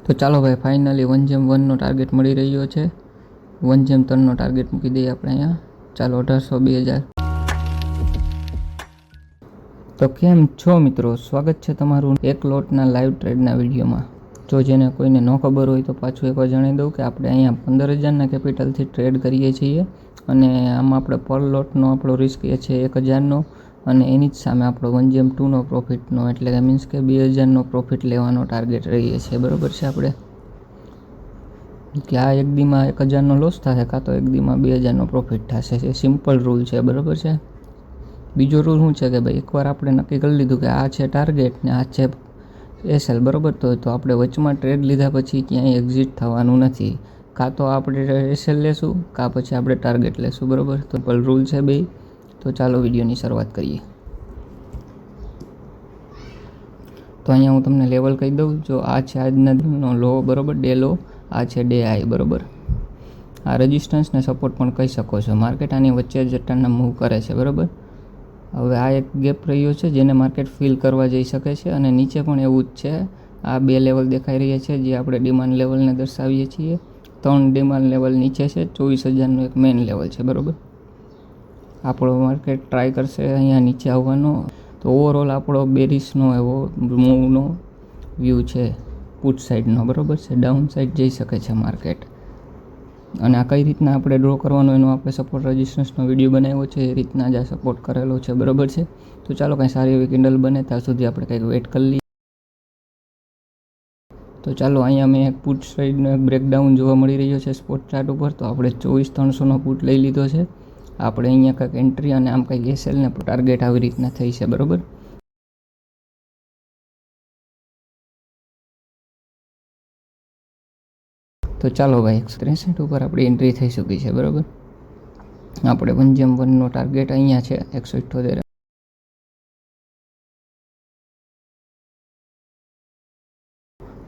તો ચાલો ભાઈ ફાઇનલી 1/1 ટાર્ગેટ મળી રહ્યો છે. 1/3 ટાર્ગેટ મૂકી દઈએ આપણે અહીંયા. ચાલો 1800 2000. તો કેમ છો મિત્રો, સ્વાગત છે તમારું એક લોટના લાઈવ ટ્રેડના વિડીયોમાં. જો જેને કોઈને ન ખબર હોય તો પાછું એકવાર જણાવી દઉં કે આપણે અહીંયા 15,000ના કેપિટલથી ટ્રેડ કરીએ છીએ અને આમાં આપણે પર લોટનો આપણો રિસ્ક એ છે 1,000નો અને એની જ સામે આપણો 1/2નો પ્રોફિટનો એટલે કે મીન્સ કે 2,000નો પ્રોફિટ લેવાનો ટાર્ગેટ રહીએ છીએ. બરાબર છે. આપણે કે આ એક દીમાં 1,000નો લોસ થશે કાં તો એક દીમાં 2,000નો પ્રોફિટ થશે. એ સિમ્પલ રૂલ છે. બરાબર છે. બીજો રૂલ શું છે કે ભાઈ એકવાર આપણે નક્કી કરી લીધું કે આ છે ટાર્ગેટ ને આ છે એસએલ. બરાબર. તો આપણે વચમાં ટ્રેડ લીધા પછી ક્યાંય એક્ઝિટ થવાનું નથી. કાં તો આપણે એસએલ લેશું કાં પછી આપણે ટાર્ગેટ લેશું. બરાબર. તો રૂલ છે બે. તો ચાલો વિડીયોની શરૂઆત કરીએ. તો અહીંયા હું તમને લેવલ કહી દઉં. જો આ છે આજનો લો. બરાબર. ડે લો. આ છે ડે હાઈ. બરાબર. આ રેઝિસ્ટન્સ ને સપોર્ટ પણ કહી શકો છો. માર્કેટ આની વચ્ચે જ અટાણા મૂવ કરે છે. બરાબર. હવે આ એક ગેપ રહ્યો છે જેને માર્કેટ ફિલ કરવા જઈ શકે છે અને નીચે પણ એવું જ છે. આ બે લેવલ દેખાઈ રહ્યા છે જે આપણે ડિમાન્ડ લેવલને દર્શાવીએ છીએ. 3 ડિમાન્ડ લેવલ નીચે છે. 24,000નું એક મેઇન લેવલ છે. બરાબર. આપણો માર્કેટ ટ્રાય કરશે અહીંયા નીચે આવવાનો. તો ઓવરઓલ આપણો બેરિશનો એવો મૂવનો વ્યૂ છે પુટ સાઇડનો. બરાબર છે. ડાઉન સાઇડ જઈ શકે છે માર્કેટ. અને આ કઈ રીતના આપણે ડ્રો કરવાનો એનો આપણે સપોર્ટ રેઝિસ્ટન્સનો વિડીયો બનાવ્યો છે. એ રીતના જ આ સપોર્ટ કરેલો છે. બરાબર છે. તો ચાલો કંઈ સારી એવી કેન્ડલ બને ત્યાં સુધી આપણે કંઈક વેઇટ કરી લઈએ. તો ચાલો અહીંયા મેં એક પુટ સાઇડનો એક બ્રેકડાઉન જોવા મળી રહ્યો છે સ્પોટ ચાર્ટ ઉપર. તો આપણે 24,300નો પુટ લઈ લીધો છે. આપણે અહીંયા કંઈક એન્ટ્રી અને આમ કંઈક એસએલને ટાર્ગેટ આવી રીતના થઈ છે. બરાબર. તો ચાલો ભાઈ 163 ઉપર આપણી એન્ટ્રી થઈ ચૂકી છે. બરાબર. આપણે 1/1નો ટાર્ગેટ અહીંયા છે 178.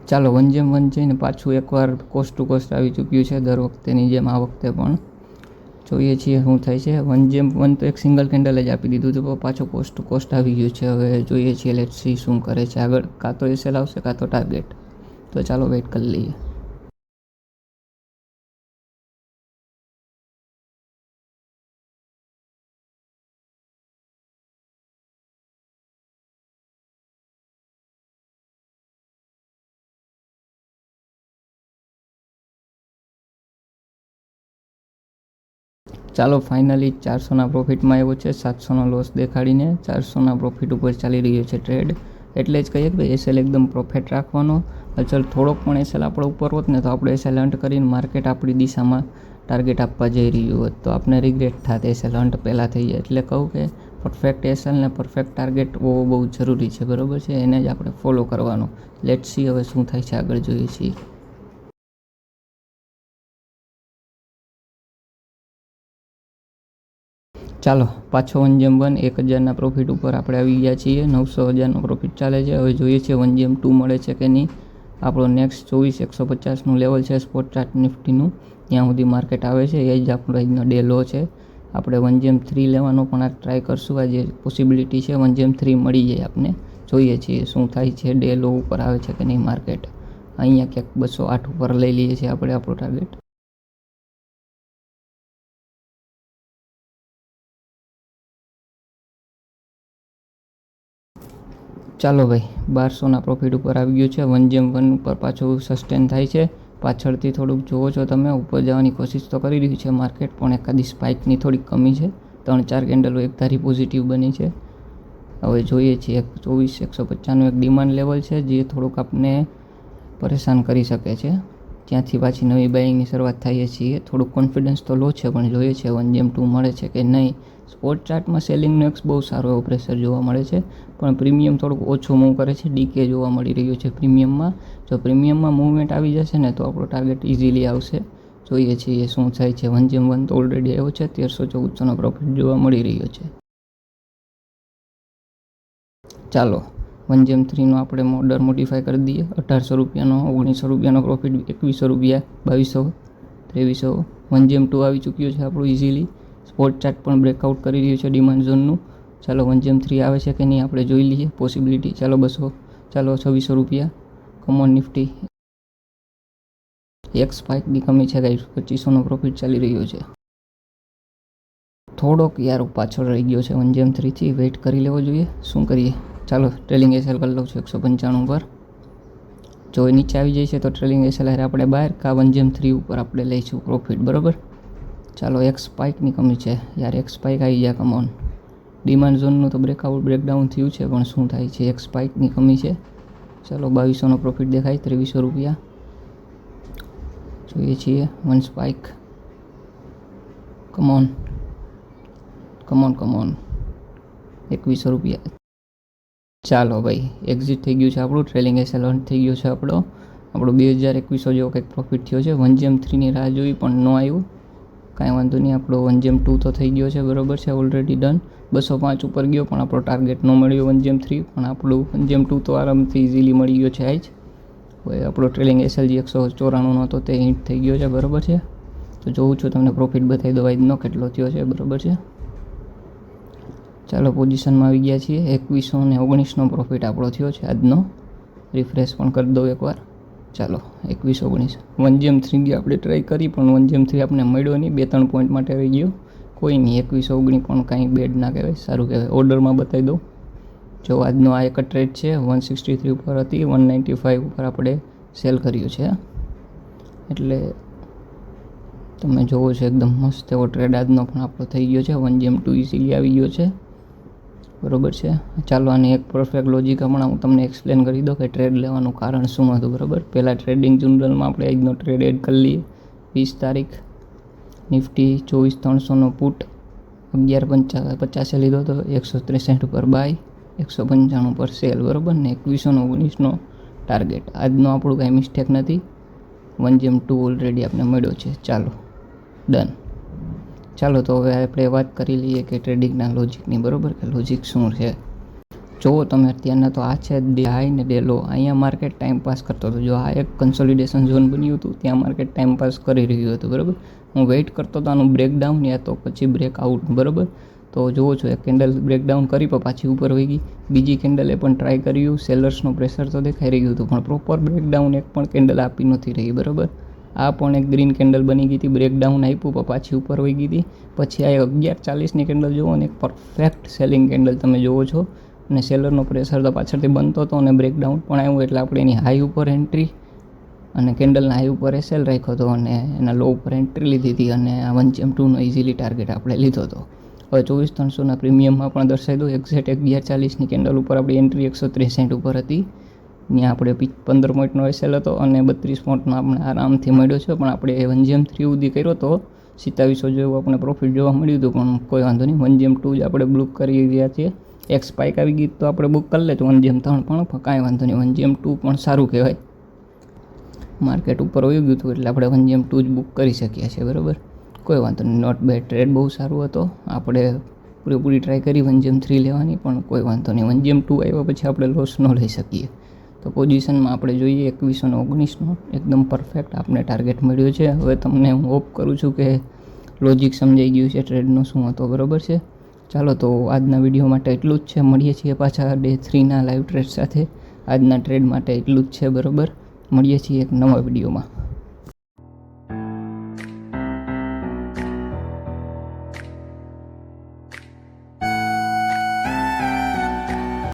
ચાલો 1/1 જઈને પાછું એકવાર કોસ્ટ ટુ કોસ્ટ આવી ચૂક્યું છે દર વખતેની જેમ. આ વખતે પણ જોઈએ છીએ શું થાય છે. 1/1 તો એક સિંગલ કેન્ડલ જ આપી દીધું હતું. પાછું કોસ્ટ ટુ કોસ્ટ આવી ગયું છે. હવે જોઈએ છીએ લેટ્સ સી શું કરે છે આગળ. કાં તો એસએલ આવશે કાં તો ટાર્ગેટ. તો ચાલો વેઇટ કરી લઈએ. ચાલો ફાઇનલી 400ના પ્રોફિટમાં આવ્યો છે. 700નો લોસ દેખાડીને 400ના પ્રોફિટ ઉપર ચાલી રહ્યો છે ટ્રેડ. એટલે જ કહીએ કે ભાઈ એસએલ એકદમ પ્રોફિટ રાખવાનો. અચલ થોડોક પણ એસએલ આપણો ઉપર હોત ને તો આપણે એસએલ હન્ટ કરીને માર્કેટ આપણી દિશામાં ટાર્ગેટ આપવા જઈ રહ્યું હોત તો આપણે રિગ્રેટ થાત એસએલ હન્ટ પહેલાં થઈ જાય. એટલે કહું કે પરફેક્ટ એસએલ ને પરફેક્ટ ટાર્ગેટ બહુ જરૂરી છે. બરાબર છે. એને જ આપણે ફોલો કરવાનો. લેટ્સ સી હવે શું થાય છે આગળ જોઈએ છીએ. ચાલો પાછો 1/1 1,000ના પ્રોફિટ ઉપર આપણે આવી ગયા છીએ. 900,000નો પ્રોફિટ ચાલે છે. હવે જોઈએ છીએ 1/2 મળે છે કે નહીં. આપણો નેક્સ્ટ 24,150નું લેવલ છે સ્પોટ ચાર્ટ નિફ્ટીનું. ત્યાં સુધી માર્કેટ આવે છે. એ જ આપણો આજનો ડે લો છે. આપણે 1/3 લેવાનો પણ આ ટ્રાય કરશું. આ જે પોસિબિલિટી છે 1/3 મળી જાય આપને. જોઈએ છીએ શું થાય છે. ડે લો ઉપર આવે છે કે નહીં માર્કેટ. અહીંયા ક્યાંક 208 ઉપર લઈ લઈએ છીએ આપણે આપણો ટાર્ગેટ. ચાલો ભાઈ 1200ના પ્રોફિટ ઉપર આવી ગયું છે. 1/1 ઉપર પાછું સસ્ટેન થાય છે. પાછળથી થોડુંક જુઓ છો તમે ઉપર જવાની કોશિશ તો કરી રહ્યું છે માર્કેટ પણ એકાદી સ્પાઇકની થોડીક કમી છે. 3-4 કેન્ડલો એક ધારી પોઝિટિવ બની છે. હવે જોઈએ છીએ 24,150નું એક ડિમાન્ડ લેવલ છે જે થોડુંક આપને પરેશાન કરી શકે છે. ત્યાંથી પાછી નવી બાઇંગની શરૂઆત થઈએ છીએ. થોડુંક કોન્ફિડન્સ તો લો છે પણ જોઈએ છે 1/2 મળે છે કે નહીં. સ્પોટ ચાર્ટમાં સેલિંગનો એક બહુ સારો એવો પ્રેશર જોવા મળે છે પણ પ્રીમિયમ થોડુંક ઓછું મૂવ કરે છે. ડીકે જોવા મળી રહ્યું છે પ્રીમિયમમાં. જો પ્રીમિયમમાં મૂવમેન્ટ આવી જશે ને તો આપણો ટાર્ગેટ ઇઝીલી આવશે. જોઈએ છીએ શું થાય છે. 1/1 તો ઓલરેડી આવ્યો છે. 1314નો પ્રોફિટ જોવા મળી રહ્યો છે. ચાલો 1/3નો આપણે ઓર્ડર મોડિફાઈ કરી દઈએ. 1800 રૂપિયાનો 1900 રૂપિયાનો પ્રોફિટ 2100 રૂપિયા 2200 2300 1/2 આવી ચૂક્યો છે આપણું ઇઝીલી. સ્પોટ ચાર્ટ પણ બ્રેકઆઉટ કરી રહ્યું છે ડિમાન્ડ ઝોનનું. ચાલો 1/3 આવે છે કે નહીં આપણે જોઈ લઈએ પોસિબિલિટી. ચાલો 200 ચાલો 2600 રૂપિયા. કમોન નિફ્ટી એક સ્પાઇકની કમી છે ગાઈસ, 2500નો પ્રોફિટ ચાલી રહ્યો છે. થોડોક યાર પાછળ રહી ગયો છે 1GM3 થી, વેઇટ કરી લેવો જોઈએ. શું કરીએ, ચાલો ટ્રેલિંગ એસએલ કરી લઉં છું 195 પર. જો નીચે આવી જાય છે તો ટ્રેલિંગ એસએલ હારે આપણે બહાર, કા 1GM3 ઉપર આપણે લઈશું પ્રોફિટ, બરાબર. ચાલો એક સ્પાઇકની કમી છે યાર, એક સ્પાઇક આવી ગયા, કમોન. ડિમાન્ડ ઝોનનું તો બ્રેકડાઉન થયું છે, પણ શું થાય છે, એક સ્પાઇકની કમી છે. ચાલો 2200નો પ્રોફિટ દેખાય, 2300 રૂપિયા જોઈએ છીએ. વન સ્પાઇક, કમોન 2100 રૂપિયા. ચાલો ભાઈ, એક્ઝિટ થઈ ગયું છે આપણું, ટ્રેલિંગ એસએલ થઈ ગયો છે આપણો 2200 જેવો કંઈક પ્રોફિટ થયો છે. 1GM3ની રાહ જોઈ પણ ન આવ્યું, કાંઈ વાંધો નહીં. આપણો 1GM2 તો થઈ ગયો છે, બરાબર છે, ઓલરેડી ડન. 205 ઉપર ગયો પણ આપણો ટાર્ગેટ ન મળ્યો 1GM3, પણ આપણું 1GM2 તો આરામથી ઇઝીલી મળી ગયો છે આજ. હવે આપણો ટ્રેલિંગ એસએલજી 194નો હતો તે હિટ થઈ ગયો છે, બરાબર છે. તો જોઉં છું તમને પ્રોફિટ બતાવી દો આજનો કેટલો થયો છે, બરાબર છે. ચાલો પોઝિશનમાં આવી ગયા છીએ. 2119નો પ્રોફિટ આપણો થયો છે આજનો. રિફ્રેશ પણ કરી દો એકવાર. ચાલો 2119. 1GM3 આપણે ટ્રાય કરી પણ 1GM3 આપણે મળ્યો નહીં, 2-3 પોઈન્ટ માટે રહી ગયો. કોઈ નહીં, 2119 પણ કાંઈ બેડ ના કહેવાય, સારું કહેવાય. ઓર્ડરમાં બતાવી દઉં. જો આજનો આ એક ટ્રેડ છે, 163 ઉપર હતી, 195 ઉપર આપણે સેલ કર્યું છે. એટલે તમે જોવો છો એકદમ મસ્ત એવો ટ્રેડ આજનો પણ આપણો થઈ ગયો છે. 1GM2 ઇઝીલી આવી ગયો છે, બરાબર છે. ચાલો આની એક પરફેક્ટ લોજિક હમણાં હું તમને એક્સપ્લેન કરી દઉં કે ટ્રેડ લેવાનું કારણ શું હતું, બરાબર. પહેલાં ટ્રેડિંગ જનરલમાં આપણે આજનો ટ્રેડ એડ કરી લઈએ. 20 તારીખ નિફ્ટી 24300નો પુટ 11.50 લીધો હતો, 163 પર બાય, 195 પર સેલ, બરાબર ને. 2119નો ટાર્ગેટ. આજનો આપણું કાંઈ મિસ્ટેક નથી. 1GM2 ઓલરેડી આપણે મળ્યો છે. ચાલો ડન. ચાલો તો હવે આપણે વાત કરી લઈએ કે ટ્રેડિંગના લોજિકની, બરાબર, કે લોજિક શું છે. જુઓ તમે અત્યારના તો આ છે ડે હાઈ ને ડે લો. અહીંયા માર્કેટ ટાઈમ પાસ કરતો હતો. જો આ એક કન્સોલિડેશન ઝોન બન્યું હતું, ત્યાં માર્કેટ ટાઈમ પાસ કરી રહ્યું હતું, બરાબર. હું વેઇટ કરતો હતો આનું બ્રેકડાઉન યા તો પછી બ્રેકઆઉટ, બરાબર. તો જુઓ છો એક કેન્ડલ બ્રેકડાઉન કરી પણ પાછી ઉપર વહી ગઈ. બીજી કેન્ડલે પણ ટ્રાય કર્યું, સેલર્સનો પ્રેશર તો દેખાઈ રહ્યું હતું, પણ પ્રોપર બ્રેકડાઉન એક પણ કેન્ડલ આપી નથી રહી, બરાબર. આ પણ એક ગ્રીન કેન્ડલ બની ગઈ હતી, બ્રેકડાઉન આપ્યું પણ પાછી ઉપર વહી ગઈ હતી. પછી આ 11:40ની કેન્ડલ જુઓ અને એક પરફેક્ટ સેલિંગ કેન્ડલ તમે જુઓ છો. અને સેલરનો પ્રેશર તો પાછળથી બનતો હતો અને બ્રેકડાઉન પણ આવ્યું, એટલે આપણે એની હાઈ ઉપર એન્ટ્રી અને કેન્ડલના હાઈ ઉપર એસએલ રાખ્યો હતો અને એના લો ઉપર એન્ટ્રી લીધી હતી અને આ 1GM2નો ઇઝીલી ટાર્ગેટ આપણે લીધો હતો. હવે 24300ના પ્રીમિયમમાં પણ દર્શાવી દો. એક્ઝેક્ટ 11:40ની કેન્ડલ ઉપર આપણી એન્ટ્રી 163 ઉપર હતી. ત્યાં આપણે 15 પોઈન્ટનો એસએલ હતો અને 32 પોઈન્ટનો આપણે આરામથી મળ્યો છે. પણ આપણે 1GM3 સુધી કર્યો તો 2700 જેવું આપણે પ્રોફિટ જોવા મળ્યું હતું, પણ કોઈ વાંધો નહીં. 1GM2 જ આપણે બુક કરી રહ્યા છીએ. એક સ્પાઇક આવી ગઈ તો આપણે બુક કરી લેતું 1GM3 પણ કાંઈ વાંધો નહીં. 1GM2 પણ સારું કહેવાય. માર્કેટ ઉપર વયું ગયું હતું એટલે આપણે 1GM2 જ બુક કરી શકીએ છીએ, બરાબર. કોઈ વાંધો નહીં, નોટ બેડ ટ્રેડ, બહુ સારું હતો. આપણે પૂરેપૂરી ટ્રાય કરી 1GM3 લેવાની, પણ કોઈ વાંધો નહીં. 1GM2 આવ્યા પછી આપણે લોસ ન લઈ શકીએ. તો પોઝિશનમાં આપણે જોઈએ 2119નો એકદમ પરફેક્ટ આપણે ટાર્ગેટ મળ્યો છે. હવે તમને હું હોપ કરું છું કે લોજિક સમજાઈ ગયું છે ટ્રેડનો શું હતો, બરાબર છે. ચાલો તો આજના વિડીયો માટે એટલું જ છે. મળીએ છીએ પાછા ડે 3ના લાઈવ ટ્રેડ સાથે. આજના ટ્રેડ માટે એટલું જ છે, બરાબર. મળીએ છીએ એક નવા વિડીયોમાં.